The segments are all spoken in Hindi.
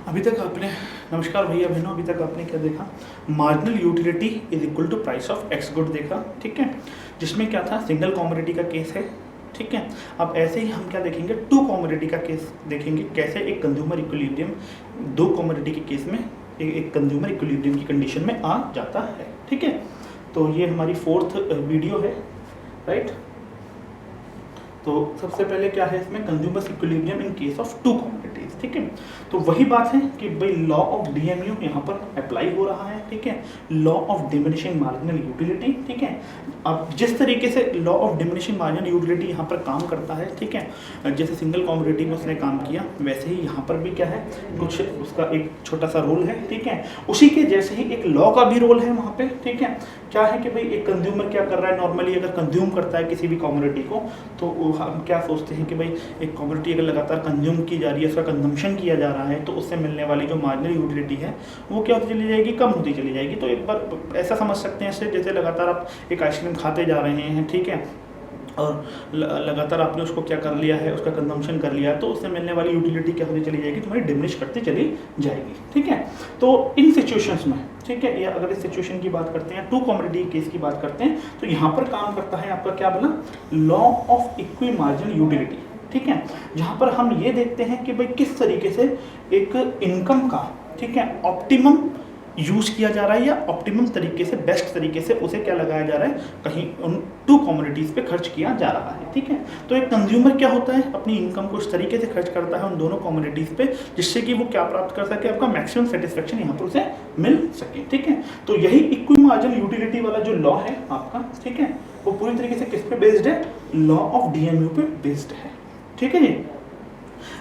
अभी तक आपने, नमस्कार भैया बहनों, अभी तक आपने क्या देखा? Marginal utility is equal to price of X good देखा, ठीक है, जिसमें क्या था, सिंगल कॉमोडिटी का केस है, ठीक है। अब ऐसे ही हम क्या देखेंगे, टू कॉमोडिटी का केस देखेंगे, कैसे एक कंज्यूमर इक्विलिब्रियम दो कॉमोडिटी के केस में एक कंज्यूमर इक्विलिब्रियम की कंडीशन में आ जाता है, ठीक है। तो ये हमारी 4th वीडियो है, राइट। तो सबसे पहले क्या है इसमें, consumer equilibrium in case of two commodities, ठीक है। तो वही बात है कि भाई लॉ ऑफ डीएमयू यहाँ पर अप्लाई हो रहा है, ठीक है, law of diminishing marginal utility, ठीक है। अब जिस तरीके से law of diminishing marginal utility यहाँ पर काम करता है, ठीक है, जैसे सिंगल कॉमोडिटी में उसने काम किया, वैसे ही यहाँ पर भी क्या है, कुछ उसका एक छोटा सा रोल है, ठीक है। उसी के जैसे ही एक लॉ का भी रोल है वहाँ पे, ठीक है। क्या है कि भाई एक कंज्यूमर क्या कर रहा है, नॉर्मली अगर कंज्यूम करता है किसी भी कॉमोडिटी को, तो हम क्या सोचते हैं कि भाई एक कॉमोडिटी अगर लगातार कंज्यूम की जा रही है, उसका कंजम्पशन किया जा रहा है, तो उससे मिलने वाली जो मार्जिनल यूटिलिटी है वो क्या होती चली जाएगी, कम होती चली जाएगी। तो एक बार ऐसा समझ सकते हैं इससे, जैसे लगातार आप एक आइसक्रीम खाते जा रहे हैं, ठीक है, और लगातार आपने उसको क्या कर लिया है, उसका कंजम्पशन कर लिया, तो उससे मिलने वाली यूटिलिटी क्या होती चली जाएगी, तुम्हारी डिमिनिश करती चली जाएगी, ठीक है। तो इन सिचुएशंस में, ठीक है, या अगर इस सिचुएशन की बात करते हैं, टू कॉमोडिटी केस की बात करते हैं, तो यहाँ पर काम करता है आपका क्या बोला, law of equi marginal utility, ठीक है, जहाँ पर हम ये देखते हैं कि भाई किस तरीके से एक इनकम का, ठीक है, ऑप्टिमम यूज किया जा रहा है, या ऑप्टिमम तरीके से, बेस्ट तरीके से उसे क्या लगाया जा रहा है, कहीं उन टू कॉमोडिटीज पे खर्च किया जा रहा है, ठीक है। तो एक कंज्यूमर क्या होता है, अपनी इनकम को इस तरीके से खर्च करता है उन दोनों कॉमोडिटीज पे, जिससे कि वो क्या प्राप्त कर सके, आपका मैक्सिमम सेटिस्फेक्शन यहाँ पर उसे मिल सके, ठीक है। तो यही इक्वी मार्जिनल यूटिलिटी वाला जो लॉ है आपका, ठीक है, वो पूरी तरीके से किस पे बेस्ड है, लॉ ऑफ डीएमयू पे बेस्ड है, ठीक है जी।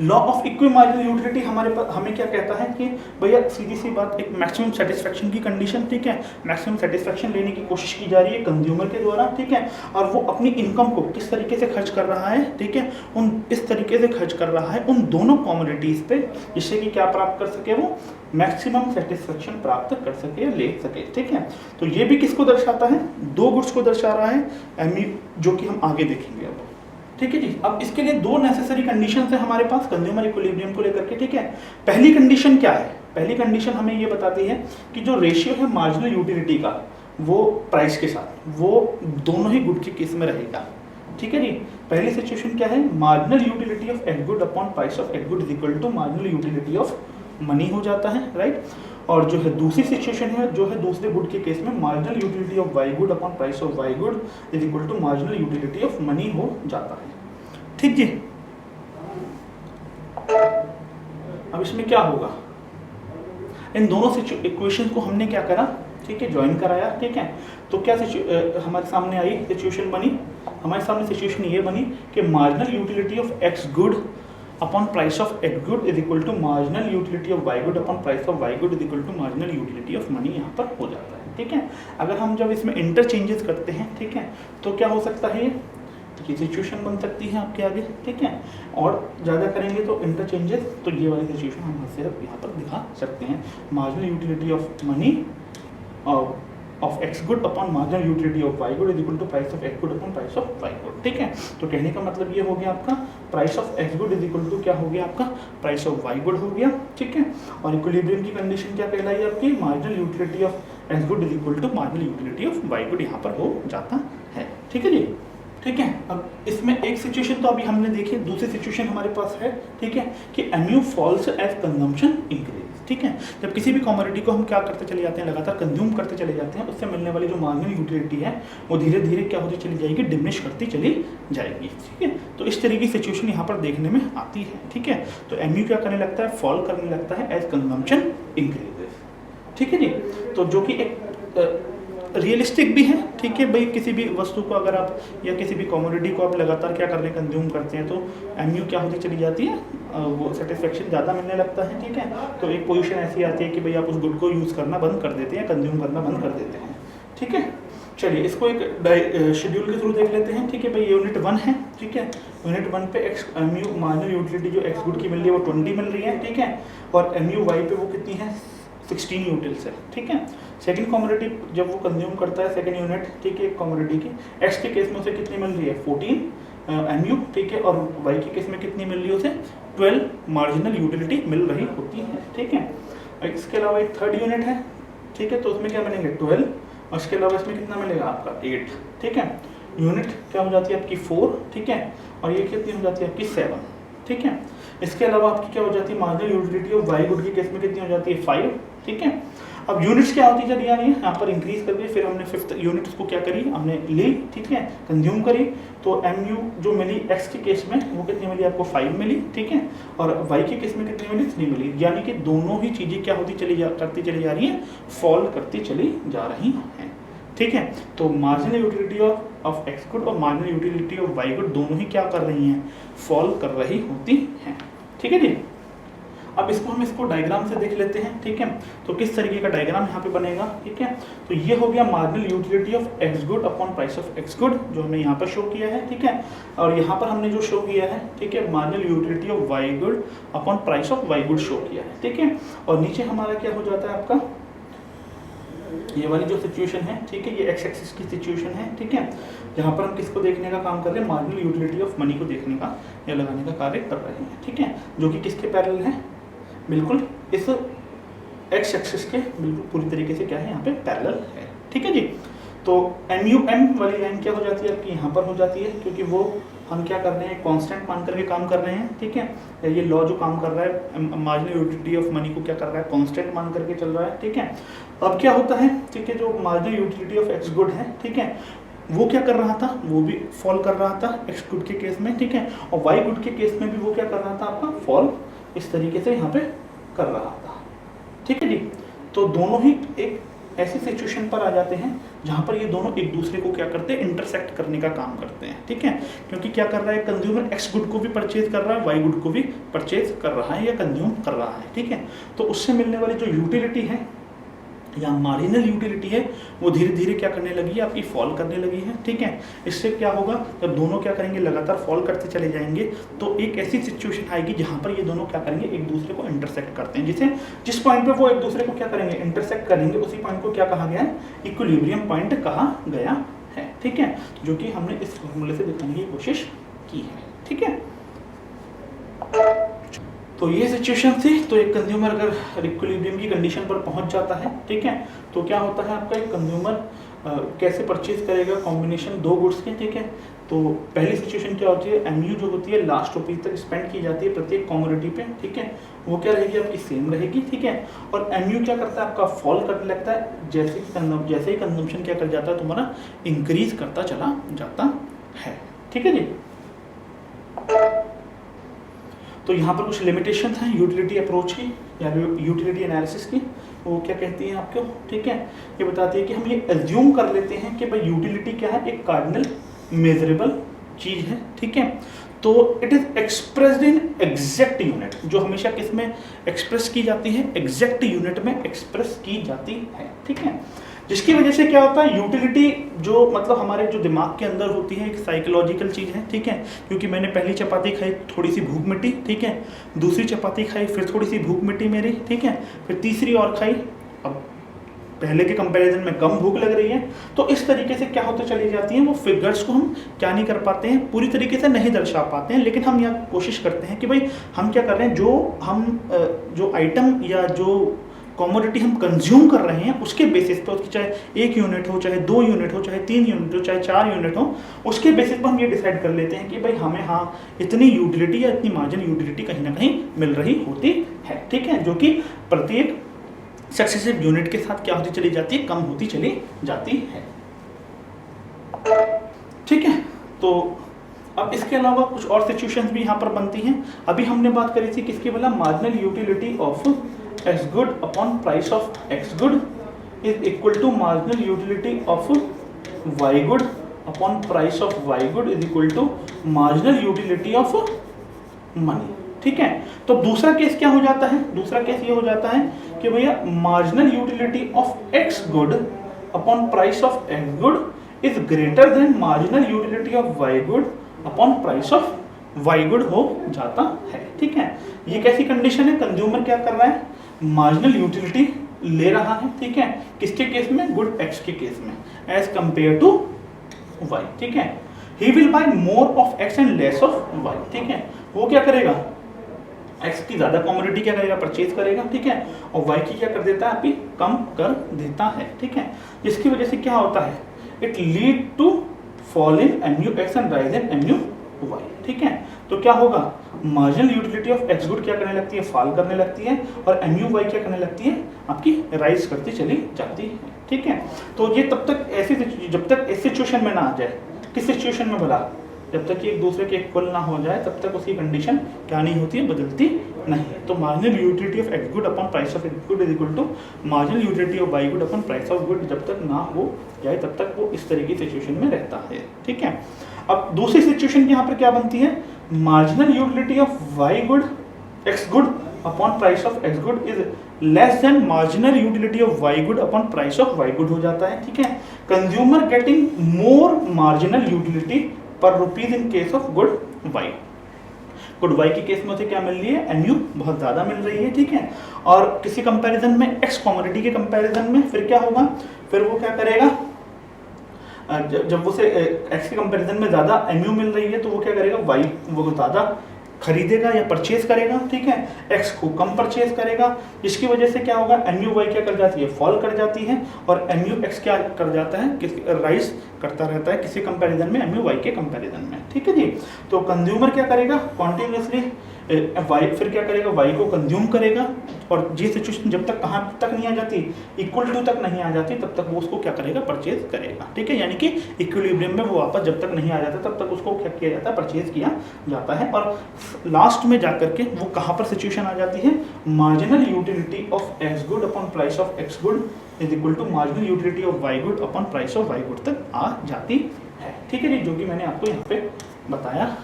Law of equi marginal utility हमारे पास हमें क्या कहता है कि भैया सीधी सी बात, एक मैक्सिमम सेटिस्फेक्शन की कंडीशन, ठीक है, मैक्सिमम सेटिस्फेक्शन लेने की कोशिश की जा रही है कंज्यूमर के द्वारा, ठीक है, और वो अपनी इनकम को किस तरीके से खर्च कर रहा है, ठीक है, उन इस तरीके से खर्च कर रहा है उन दोनों कॉमोडिटीज पे, जिससे कि क्या प्राप्त कर सके, वो मैक्सिमम सेटिस्फेक्शन प्राप्त कर सके, ले सके, ठीक है। तो ये भी किसको दर्शाता है, दो गुड्स को दर्शा रहा है एमयू, जो कि हम आगे देखेंगे अब, ठीक है जी। अब इसके लिए दो नेसेसरी कंडीशन है हमारे पास कंज्यूमर इक्विलिब्रियम को लेकर के, ठीक है। पहली कंडीशन क्या है, पहली कंडीशन हमें ये बताती है कि जो रेशियो है मार्जिनल यूटिलिटी का, वो प्राइस के साथ, वो दोनों ही गुड के केस में रहेगा, ठीक है जी। पहली सिचुएशन क्या है, marginal utility of X good upon price of X good is equal to marginal utility of money हो जाता है, राइट। और जो है दूसरी सिचुएशन है, जो है दूसरे गुड के केस में, marginal utility of Y good upon price of Y good is equal to marginal utility of money हो जाता है, ठीक जी। अब इसमें क्या होगा, इन दोनों इक्वेशन को हमने क्या करा, ठीक है, ज्वाइन कराया, ठीक है। तो क्या हमारे सामने आई सिचुएशन बनी, हमारे सामने सिचुएशन ये बनी कि marginal utility of X good upon price of X good is equal to marginal utility of Y good upon price of Y good is equal to marginal utility of money यहाँ पर हो जाता है, ठीक है। अगर हम जब इसमें इंटरचेंजेस करते हैं, ठीक है, तो क्या हो सकता है, ये सिचुएशन बन सकती है आपके आगे, ठीक है। और ज़्यादा करेंगे तो इंटरचेंजेस, तो ये वाली सिचुएशन हम सिर्फ यहाँ पर दिखा सकते हैं, marginal utility of money of X good upon marginal utility of Y good is equal to price of X good upon price of Y good, ठीक है। तो कहने का मतलब ये हो गया आपका price of X good is equal to क्या हो गया, आपका प्राइस ऑफ वाई गुड हो गया, ठीक है। और इक्विलिब्रियम की कंडीशन क्या कहलाई आपकी, marginal utility of X good is equal to marginal utility of Y good यहाँ पर हो जाता है, ठीक है जी, ठीक है। अब इसमें एक सिचुएशन तो अभी हमने देखी, दूसरी सिचुएशन हमारे पास है, ठीक है, कि MU falls as consumption increase, ठीक है। जब किसी भी कमोडिटी को हम क्या करते चले जाते हैं, लगातार कंज्यूम करते चले जाते हैं, उससे मिलने वाली जो मार्जिनल यूटिलिटी है वो धीरे धीरे क्या होती चली जाएगी, डिमिनिश करती चली जाएगी, ठीक है। तो इस तरीके की सिचुएशन यहाँ पर देखने में आती है, ठीक है। तो एमयू क्या करने लगता है, फॉल करने लगता है एज कंजम्पशन इंक्रीजेस, ठीक है जी। तो जो कि एक रियलिस्टिक भी है, ठीक है भाई, किसी भी वस्तु को अगर आप या किसी भी कमोडिटी को आप लगातार क्या कर रहे हैं, कंज्यूम करते हैं, तो एमयू क्या होती चली जाती है, वो सेटिस्फेक्शन ज़्यादा मिलने लगता है, ठीक है। तो एक पोजीशन ऐसी आती है कि भाई आप उस गुड को यूज़ करना बंद कर देते हैं, कंज्यूम करना बंद कर देते हैं, ठीक है। चलिए इसको एक शेड्यूल के थ्रू देख लेते हैं, ठीक है भाई। यूनिट 1 है, ठीक है, यूनिट 1 पे एक्स एमयू मार्जिनल यूटिलिटी जो एक्स गुड की मिल रही है वो 20 मिल रही है, ठीक है। और एमयू वाई पे वो कितनी है, 16 यूटिल्स है, ठीक है। सेकंड कमोडिटी जब वो कंज्यूम करता है, सेकंड यूनिट, ठीक है, कमोडिटी की, एक्स के केस में उसे कितनी मिल रही है, 14 एमयू, ठीक है, और वाई के केस में कितनी मिल रही है उसे, 12 मार्जिनल यूटिलिटी मिल रही होती है, ठीक है। इसके अलावा एक थर्ड यूनिट है, ठीक है, तो उसमें क्या मिलेंगे 12, और इसके अलावा इसमें कितना मिलेगा आपका 8, ठीक है। यूनिट क्या हो जाती है आपकी 4, ठीक है, और ये कितनी हो जाती है आपकी 7, ठीक है। इसके अलावा आपकी क्या हो जाती है marginal utility of Y good के केस में कितनी हो जाती है 5, ठीक है। अब यूनिट्स क्या होती चली जा रही है, यहाँ पर इंक्रीज कर दी, फिर हमने 5th यूनिट्स को क्या करी, हमने ली, ठीक है, कंज्यूम करी, तो MU जो मिली x के केस में वो कितनी मिली आपको 5 मिली, ठीक है, और y के केस में कितनी मिली 3 मिली, यानी कि दोनों ही चीजें क्या होती करती चली जा रही हैं, फॉल करती चली जा रही हैं, ठीक है। तो marginal utility of x good और marginal utility of y good दोनों ही क्या कर रही हैं, फॉल कर रही होती हैं, ठीक है जी। अब इसको डायग्राम से देख लेते हैं, ठीक है। तो किस तरीके का डायग्राम यहाँ पे बनेगा, ठीक है। तो ये हो गया marginal utility of X good upon price of X good, जो हमने यहाँ पर शो किया है, ठीक है। और यहाँ पर हमने जो शो किया है, ठीक है, marginal utility of Y good upon price of Y good show किया है, ठीक है। और नीचे हमारा क्या हो जाता है आपका, ये वाली जो सिचुएशन है, ठीक है, ये एक्स एक्सिस की सिचुएशन है, ठीक है, जहाँ पर हम किसको देखने का काम कर रहे हैं, मार्जिनल यूटिलिटी ऑफ मनी को देखने का या लगाने का कार्य कर रहे हैं, ठीक है, जो कि किसके पैरेलल है, बिल्कुल इस एक्स एक्सिस के बिल्कुल पूरी तरीके से क्या है यहाँ पे पैरेलल है, ठीक है जी। तो MUM वाली लाइन क्या हो जाती है आपकी यहाँ पर हो जाती है, क्योंकि वो हम क्या कर रहे हैं, कांस्टेंट मान करके काम कर रहे हैं, ठीक है। ये लॉ जो काम कर रहा है मार्जिनल यूटिलिटी ऑफ मनी को क्या कर रहा है, कांस्टेंट मान करके चल रहा है, ठीक है। अब क्या होता है, ठीक है, जो marginal utility of X good है, ठीक है, वो क्या कर रहा था, वो भी फॉल कर रहा था एक्स गुड के केस में, ठीक है, और वाई गुड के केस में भी वो क्या कर रहा था आपका फॉल इस तरीके से यहाँ पे कर रहा था, ठीक है जी। तो दोनों ही एक ऐसी सिचुएशन पर आ जाते हैं जहाँ पर ये दोनों एक दूसरे को क्या करते हैं, इंटरसेक्ट करने का काम करते हैं, ठीक है। क्योंकि क्या कर रहा है, कंज्यूमर एक्स गुड को भी परचेज कर रहा है, वाई गुड को भी परचेज कर रहा है या कंज्यूम कर रहा है, ठीक है। तो उससे मिलने वाली जो यूटिलिटी है या मार्जिनल यूटिलिटी है वो धीरे धीरे क्या करने लगी है, आपकी फॉल करने लगी है, ठीक है। इससे क्या होगा, जब दोनों क्या करेंगे, लगातार फॉल करते चले जाएंगे, तो एक ऐसी सिचुएशन आएगी जहां पर ये दोनों क्या करेंगे, एक दूसरे को इंटरसेक्ट करते हैं, जिस पॉइंट पे वो एक दूसरे को क्या करेंगे, इंटरसेक्ट करेंगे, उसी पॉइंट को क्या कहा गया है, इक्विलिब्रियम पॉइंट कहा गया है, ठीक है, जो कि हमने इस फॉर्मूले से दिखाने की कोशिश की है, ठीक है। तो ये सिचुएशन थी। तो एक कंज्यूमर अगर इक्विलिब्रियम की कंडीशन पर पहुंच जाता है, ठीक है, तो क्या होता है आपका, एक कंज्यूमर कैसे परचेज करेगा कॉम्बिनेशन दो गुड्स के, ठीक है। तो पहली सिचुएशन क्या होती है, MU जो होती है लास्ट रुपीज तक स्पेंड की जाती है प्रत्येक कॉमोडिटी पे, ठीक है, वो क्या रहेगी आपकी सेम रहेगी, ठीक है। और MU क्या करता है आपका फॉल करने लगता है जैसे ही कंजम्पशन क्या कर जाता है तुम्हारा, इंक्रीज करता चला जाता है, ठीक है जी। तो यहाँ पर कुछ लिमिटेशन हैं यूटिलिटी अप्रोच की या यूटिलिटी एनालिसिस की, वो क्या कहती है आपको, ठीक है, ये बताती है कि हम ये एज्यूम कर लेते हैं कि भाई यूटिलिटी क्या है, एक कार्डिनल मेजरेबल चीज है, ठीक है। तो it is expressed in exact unit, जो हमेशा किस में एक्सप्रेस की जाती है, एग्जैक्ट यूनिट में एक्सप्रेस की जाती है, ठीक है। जिसकी वजह से क्या होता है, यूटिलिटी जो मतलब हमारे जो दिमाग के अंदर होती है, एक साइकोलॉजिकल चीज़ है, ठीक है। क्योंकि मैंने पहली चपाती खाई, थोड़ी सी भूख मिटी, ठीक है, दूसरी चपाती खाई, फिर थोड़ी सी भूख मिटी मेरी, ठीक है, फिर तीसरी और खाई, अब पहले के कंपैरिजन में कम भूख लग रही है। तो इस तरीके से क्या होते चली जाती हैं, वो फिगर्स को हम क्या नहीं कर पाते हैं, पूरी तरीके से नहीं दर्शा पाते हैं, लेकिन हम यह कोशिश करते हैं कि भाई हम क्या कर रहे हैं, जो आइटम या जो कॉमोडिटी हम कंज्यूम कर रहे हैं उसके बेसिस पे, उसकी चाहे 1 यूनिट हो, चाहे 2 यूनिट हो, चाहे 3 यूनिट हो, चाहे 4 यूनिट हो, उसके बेसिस पे हम ये डिसाइड कर लेते हैं कि भाई हमें हाँ इतनी यूटिलिटी या इतनी मार्जिन यूटिलिटी कहीं ना कहीं मिल रही होती है, ठीक है, जो कि प्रत्येक सक्सेसिव यूनिट के साथ क्या होती चली जाती है, कम होती चली जाती है, ठीक है। तो अब इसके अलावा कुछ और सिचुएशंस भी यहाँ पर बनती हैं। अभी हमने बात करी थी किसकी, बोला marginal utility of x good upon price of x good is equal to marginal utility of y good upon price of y good is equal to marginal utility of money, ठीक है। तो दूसरा केस क्या हो जाता है, दूसरा केस ये हो जाता है कि भैया marginal utility of x good upon price of x good is greater than marginal utility of y good upon price of y good हो जाता है, ठीक है। ये कैसी कंडीशन है, कंज्यूमर क्या कर रहा है, मार्जिनल यूटिलिटी ले रहा है, ठीक है, किसके केस में, गुड एक्स के केस में, एज कंपेयर टू वाई, ठीक है। He will buy more of X and less of Y, ठीक है। वो क्या करेगा, एक्स की ज़्यादा कमोडिटी क्या करेगा, परचेज करेगा, ठीक है, और वाई की क्या कर देता है, आपकी कम कर देता है, ठीक है। जिसकी वजह से क्या होता है, it lead to fall in MU X and rise in MU Y, ठीक है। तो क्या होगा, marginal utility of X good क्या करने लगती है, फॉल करने लगती है, और एमयू वाई क्या करने लगती है, आपकी राइज करती चली जाती है, ठीक है। तो ये तब तक ऐसी, जब तक इस सिचुएशन में ना आ जाए, किस सिचुएशन में भला, जब तक ये एक दूसरे के इक्वल ना हो जाए तब तक उसकी कंडीशन क्या नहीं होती है, बदलती नहीं है। तो marginal utility of X good upon price of X good is equal to marginal utility of Y good upon price of good, जब तक ना हो जाए तब तक वो इस तरह की सिचुएशन में रहता है, ठीक है। अब दूसरी सिचुएशन यहाँ पर क्या बनती है, marginal utility of Y good X good upon price of X good is less than marginal utility of Y good upon price of Y good हो जाता है, ठीक है। Consumer getting more marginal utility per rupees in case of good Y. Good Y के केस में उसे क्या मिल रही है, एमयू बहुत ज़्यादा मिल रही है, ठीक है। और किसी कंपैरिजन में, एक्स कमोडिटी के कंपैरिजन में फिर क्या होगा, फिर वो क्या करेगा, जब उसे एक्स के कंपैरिजन में ज़्यादा एमयू मिल रही है तो वो क्या करेगा, वाई वो ज़्यादा खरीदेगा या परचेज करेगा, ठीक है, एक्स को कम परचेज करेगा, जिसकी वजह से क्या होगा, एमयू वाई क्या कर जाती है, फॉल कर जाती है, और एमयू एक्स क्या कर जाता है, राइज करता रहता है किसी कंपैरिजन में एमयू वाई के कंपैरिजन में, ठीक है जी। तो कंज्यूमर क्या करेगा, कॉन्टिन्यूसली वाई फिर क्या करेगा, वाई को कंज्यूम करेगा, और ये सिचुएशन जब तक कहाँ तक नहीं आ जाती, इक्वल टू तक नहीं आ जाती, तब तक वो उसको क्या करेगा, परचेज करेगा, ठीक है। यानी कि इक्विलिब्रियम में वो वापस जब तक नहीं आ जाता तब तक उसको क्या किया जाता है, परचेज किया जाता है। और लास्ट में जाकर के वो कहाँ पर सिचुएशन आ जाती है, marginal utility of X good upon price of X good is equal to marginal utility of Y good upon price of Y good तक आ जाती है, ठीक है जी, जो कि मैंने आपको यहाँ पे बताया है,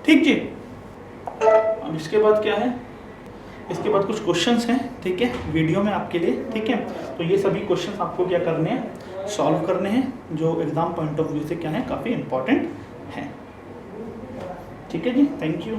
ठीक जी। अब इसके बाद क्या है, इसके बाद कुछ क्वेश्चंस हैं, ठीक है, वीडियो में आपके लिए, ठीक है। तो ये सभी क्वेश्चंस आपको क्या करने हैं, सॉल्व करने हैं, जो एग्जाम पॉइंट ऑफ व्यू से क्या है, काफ़ी इंपॉर्टेंट हैं, ठीक है जी। Thank you.